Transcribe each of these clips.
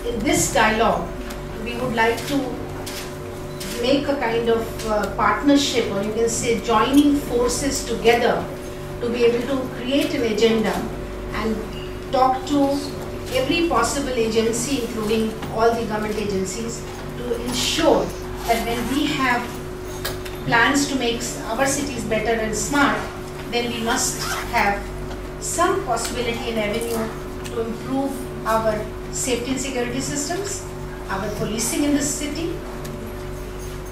in this dialogue, we would like to make a kind of partnership, or you can say joining forces together to be able to create an agenda and talk to every possible agency, including all the government agencies, to ensure that when we have plans to make our cities better and smart, then we must have some possibility and avenue to improve our safety and security systems, our policing in the city,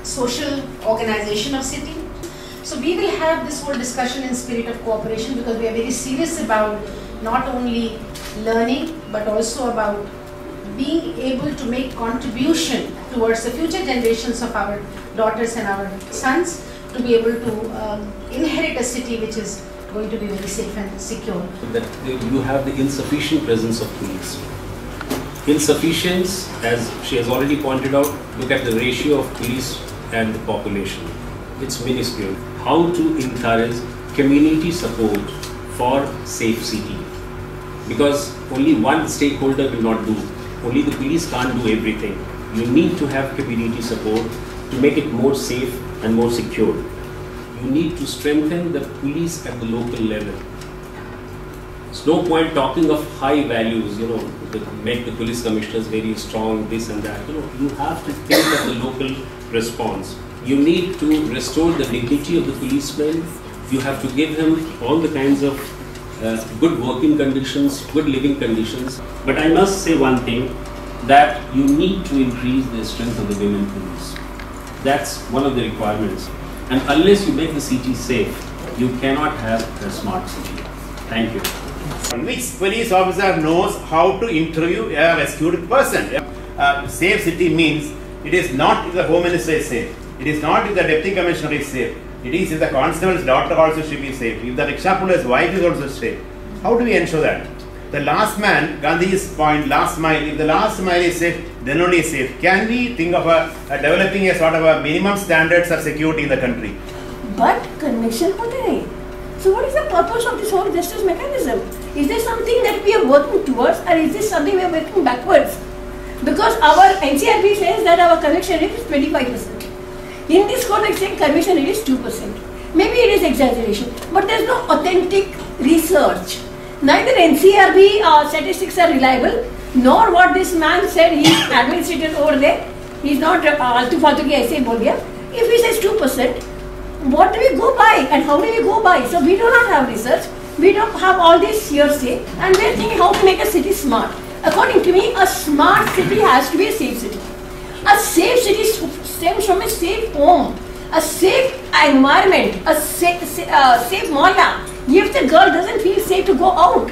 social organization of city. So we will have this whole discussion in spirit of cooperation, because we are very serious about not only learning but also about being able to make contribution towards the future generations of our daughters and our sons, to be able to inherit a city which is going to be very safe and secure. That you have the insufficient presence of police. Insufficiency, as she has already pointed out, look at the ratio of police and the population. It's minuscule. How to encourage community support for safe city? Because only one stakeholder will not do. Only the police can't do everything. You need to have community support to make it more safe and more secure. You need to strengthen the police at the local level. It's no point talking of high values, make the police commissioners very strong, this and that. You have to think of the local response. You need to restore the dignity of the policeman. You have to give him all the kinds of good working conditions, good living conditions. But I must say one thing, that you need to increase the strength of the women police. That's one of the requirements. And unless you make the city safe, you cannot have a smart city. Thank you. Which police officer knows how to interview a rescued person? Safe city means it is not if the Home Minister is safe. It is not if the Deputy Commissioner is safe. It is if the constable's daughter also should be safe. If the rickshaw puller's wife is also safe. How do we ensure that? The last man, Gandhi's point, last mile, if the last mile is safe, then only is safe. Can we think of developing a sort of a minimum standards of security in the country? But conviction hote nahi. So what is the purpose of this whole justice mechanism? Is there something that we are working towards, or is this something we are working backwards? Because our NCRB says that our conviction rate is 25%. In this court I say conviction rate is 2%. Maybe it is exaggeration, but there is no authentic research. Neither NCRB statistics are reliable, nor what this man said, he is administrator over there. He is not altu faltu ki aise bol diya. If he says 2%, what do we go by and how do we go by? So we do not have research, we don't have all this hearsay, and we are thinking how to make a city smart. According to me, a smart city has to be a safe city. A safe city stems from a safe home, a safe environment, a safe mohalla. If the girl doesn't feel safe to go out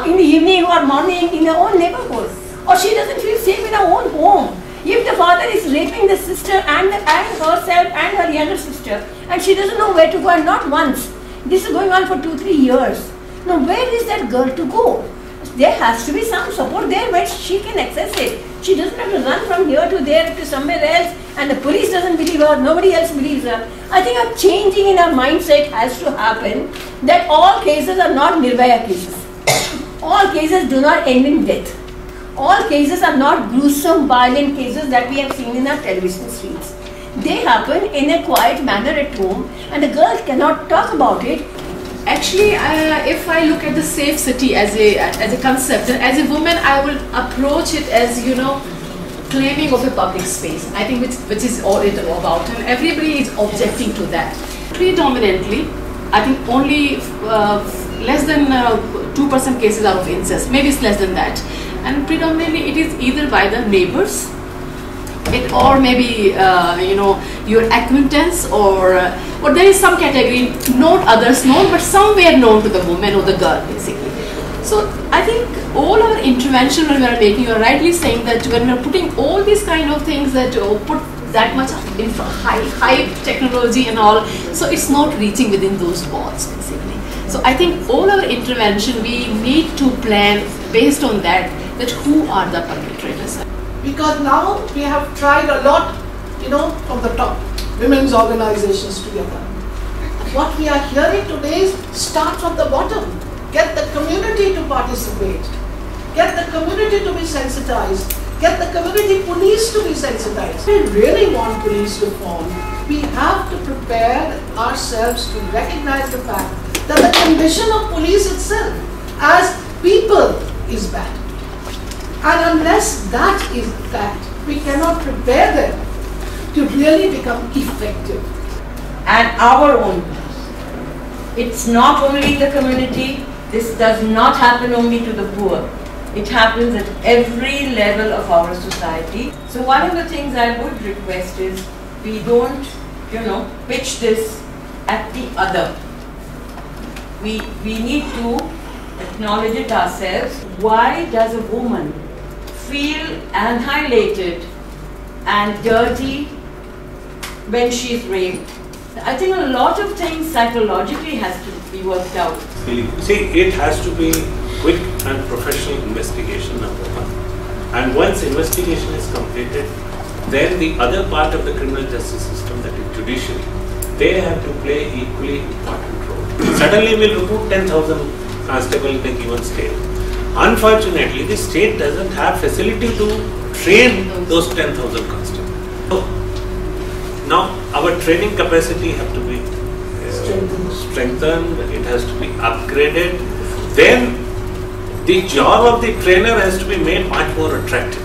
in the evening or morning in her own neighborhood, or she doesn't feel safe in her own home, if the father is raping the sister and herself and her younger sister, and she doesn't know where to go, and not once, this is going on for 2-3 years. Now where is that girl to go? There has to be some support there where she can access it. She doesn't have to run from here to there to somewhere else, and the police doesn't believe her, nobody else believes her. I think a changing in our mindset has to happen, that all cases are not Nirbhaya cases. All cases do not end in death. All cases are not gruesome, violent cases that we have seen in our television screens. They happen in a quiet manner at home, and a girl cannot talk about it. Actually, if I look at the safe city as a concept, then as a woman, I will approach it as, claiming of a public space. I think which is all it about, and everybody is objecting to that. Predominantly, I think only less than 2% cases are of incest. Maybe it's less than that, and predominantly it is either by the neighbors, or maybe your acquaintance, or there is some category, not others known, but somewhere known to the woman or the girl, basically. So I think all our intervention when we are making, you are rightly saying that when we are putting all these kind of things that put that much of high technology and all, so it's not reaching within those walls, basically. So I think all our intervention, we need to plan based on that who are the perpetrators. Because now we have tried a lot, from the top, women's organizations together. What we are hearing today is start from the bottom, get the community to participate. get the community to be sensitized, get the community police to be sensitized. If we really want police reform, we have to prepare ourselves to recognize the fact that the condition of police itself as people is bad. And unless that is the fact, we cannot prepare them to really become effective. And our own. It's not only the community, this does not happen only to the poor. It happens at every level of our society. So one of the things I would request is we don't, pitch this at the other. We need to acknowledge it ourselves. Why does a woman feel annihilated and dirty when she's raped? I think a lot of things psychologically has to be worked out. See, it has to be quick and professional investigation, number one. And once investigation is completed, then the other part of the criminal justice system, that is judiciary, they have to play equally important role. Suddenly we'll recruit 10,000 constables in a given state. Unfortunately, the state doesn't have facility to train those 10,000 constables. So, now our training capacity have to be strengthened, it has to be upgraded. Then the job of the trainer has to be made much more attractive.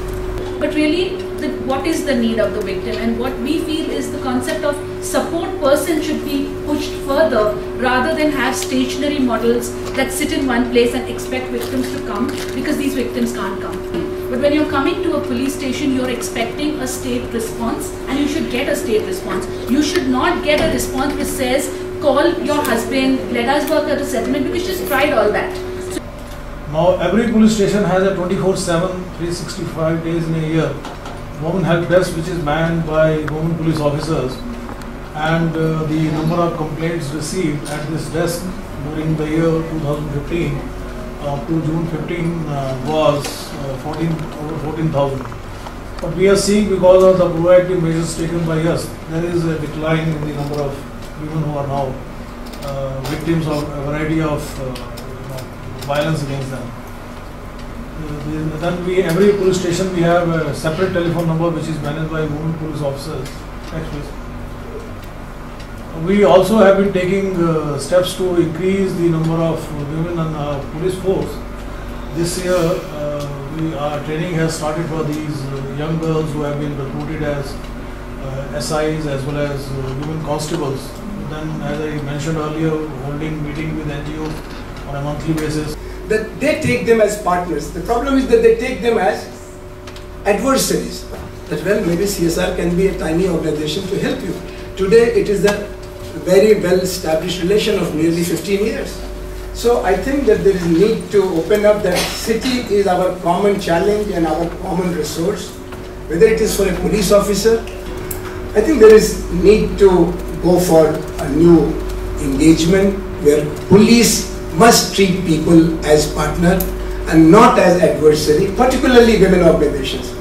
But really, what is the need of the victim, and what we feel is the concept of support person should be pushed further rather than have stationary models that sit in one place and expect victims to come, because these victims can't come. But when you're coming to a police station, you're expecting a state response, and you should get a state response. You should not get a response which says, call your husband, let us work out a settlement, because she's tried all that. Now every police station has a 24/7, 365 days in a year women help desk, which is manned by women police officers, and the number of complaints received at this desk during the year 2015 up to June 15 was over 14,000. But we are seeing, because of the proactive measures taken by us, there is a decline in the number of women who are now victims of a variety of violence against them. Then every police station we have a separate telephone number which is managed by women police officers. Next please. We also have been taking steps to increase the number of women in our police force. This year our training has started for these young girls who have been recruited as SIs as well as women constables. Then, as I mentioned earlier, holding meeting with NGOs on a monthly basis. That they take them as partners. The problem is that they take them as adversaries. That, well, maybe CSR can be a tiny organization to help you. Today it is a very well established relation of nearly 15 years. So I think that there is need to open up that city is our common challenge and our common resource. Whether it is for a police officer, I think there is need to go for a new engagement where police must treat people as partner and not as adversary, particularly women organizations.